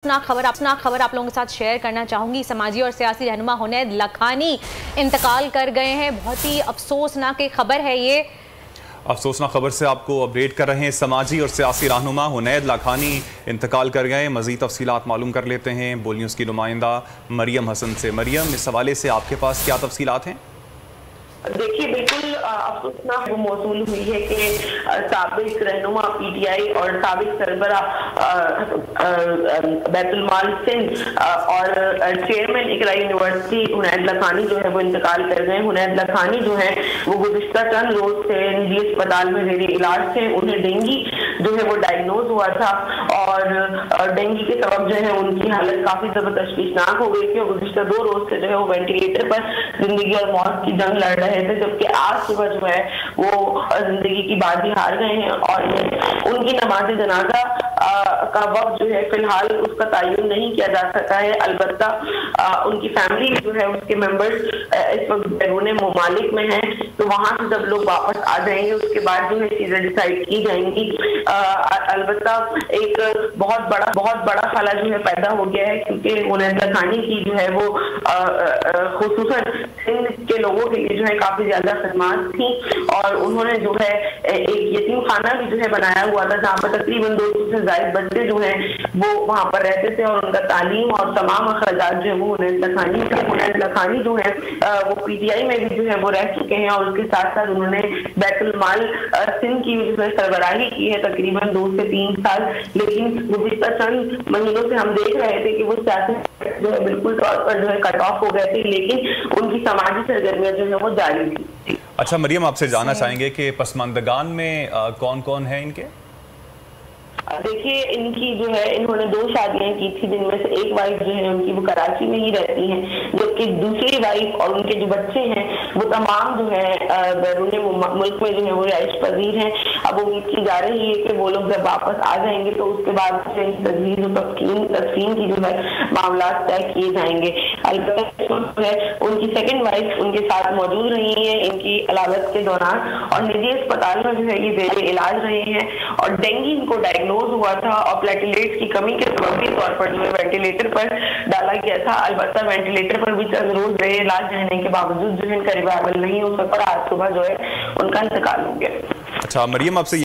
खबर आप लोगों के साथ शेयर करना चाहूंगी। समाजी और सियासी रहनुमा हुनैद लखानी इंतकाल कर गए हैं। बहुत ही अफसोसनाक खबर है ये। अफसोसनाक खबर से आपको अपडेट कर रहे हैं। समाजी और सियासी रहनुमा हुनैद लखानी इंतकाल कर गए। मजीद तफसीलात मालूम कर लेते हैं बोल न्यूज़ की नुमाइंदा मरियम हसन से। मरियम, इस हवाले से आपके पास क्या तफसीलात हैं? देखिए, बिल्कुल अफसोसनाक वो मौसूल हुई है कि साबिक रहनुमा पीटीआई और साबिक सरबरा बैतुल माल सिंध और चेयरमैन इकरा यूनिवर्सिटी हुनैद लखानी जो है वो इंतकाल कर गए। हुनैद लखानी जो है वो गुज़िश्ता चंद रोज से निजी अस्पताल में जेर इलाज थे। उन्हें डेंगू जो है वो डायग्नोज हुआ था और डेंगू के सबब जो है उनकी हालत काफी ज़्यादा तशवीशनाक हो गई थी और गुज़िश्ता 2 रोज से जो है वो वेंटिलेटर पर जिंदगी और मौत की जंग लड़ रहे थे, जबकि आज सुबह जो है वो जिंदगी की बाजी हार गए हैं और उनकी नमाज जनाजा का वक्त जो है फिलहाल उसका तयन नहीं किया जा सका है। अलबत्ता उनकी फैमिली जो है उसके मेंबर्स इस वक्त बैरून मुमालिक में हैं, तो वहां से जब लोग वापस आ जाएंगे उसके बाद जो है चीजें डिसाइड की जाएंगी। अलबत्ता एक बहुत बड़ा खला जो है पैदा हो गया है, क्योंकि हुनैद लखानी की जो है वो खुसूसन सिंध के लोगों के लिए जो है काफी ज्यादा खदमात थी और उन्होंने जो है एक यतीम खाना भी जो है बनाया हुआ था, जहाँ पर तकरीबन 200 से ज्यादा बच्चे जो हैं वो वहाँ पर रहते थे और उनका तालीम और तमाम अखराजात जो है वो हुनैद लखानी जो है वो पीटीआई में भी जो है वो रह चुके हैं और उसके साथ साथ उन्होंने बैतुल माल सिंध की जो है सरबराही की है तकरीबन 2 से 3 साल। लेकिन गुज़िश्ता चंद महीनों से हम देख रहे थे कि वो सियासी जो है बिल्कुल तौर पर जो है कट ऑफ हो गए थे, लेकिन उनकी समाजी सरगर्मियां जो है वो जारी थी। अच्छा मरियम, आपसे जानना चाहेंगे कि पसमानदगान में कौन कौन है इनके? देखिए, इनकी जो है इन्होंने 2 शादियां की थी, जिनमें से एक वाइफ जो है उनकी वो कराची में ही रहती हैं, जबकि दूसरी वाइफ और उनके जो बच्चे हैं वो तमाम जो है बैरून मुल्क में जो है वो रिहाइश पजीर हैं। अब उम्मीद की जा रही है कि वो लोग जब वापस आ जाएंगे तो उसके बाद तजवीज़ तस्कीन की जो है मामला तय किए जाएंगे। अलबत्ता है उनकी सेकंड वाइफ उनके साथ मौजूद रही है इनकी अलादत के दौरान और निजी अस्पताल में जो है ये जेर इलाज रहे हैं और डेंगू इनको डायग्नोज हुआ था और प्लेटलेट्स की कमी के सबबी तौर पर जो है वेंटिलेटर पर डाला गया था। अलबत्ता वेंटिलेटर पर भी चंद रोज रहे इलाज रहने के बावजूद जो है इनका रिवाइवल नहीं हो सका। आज सुबह जो है उनका इंतकाल हो गया। अच्छा मरियम, आपसे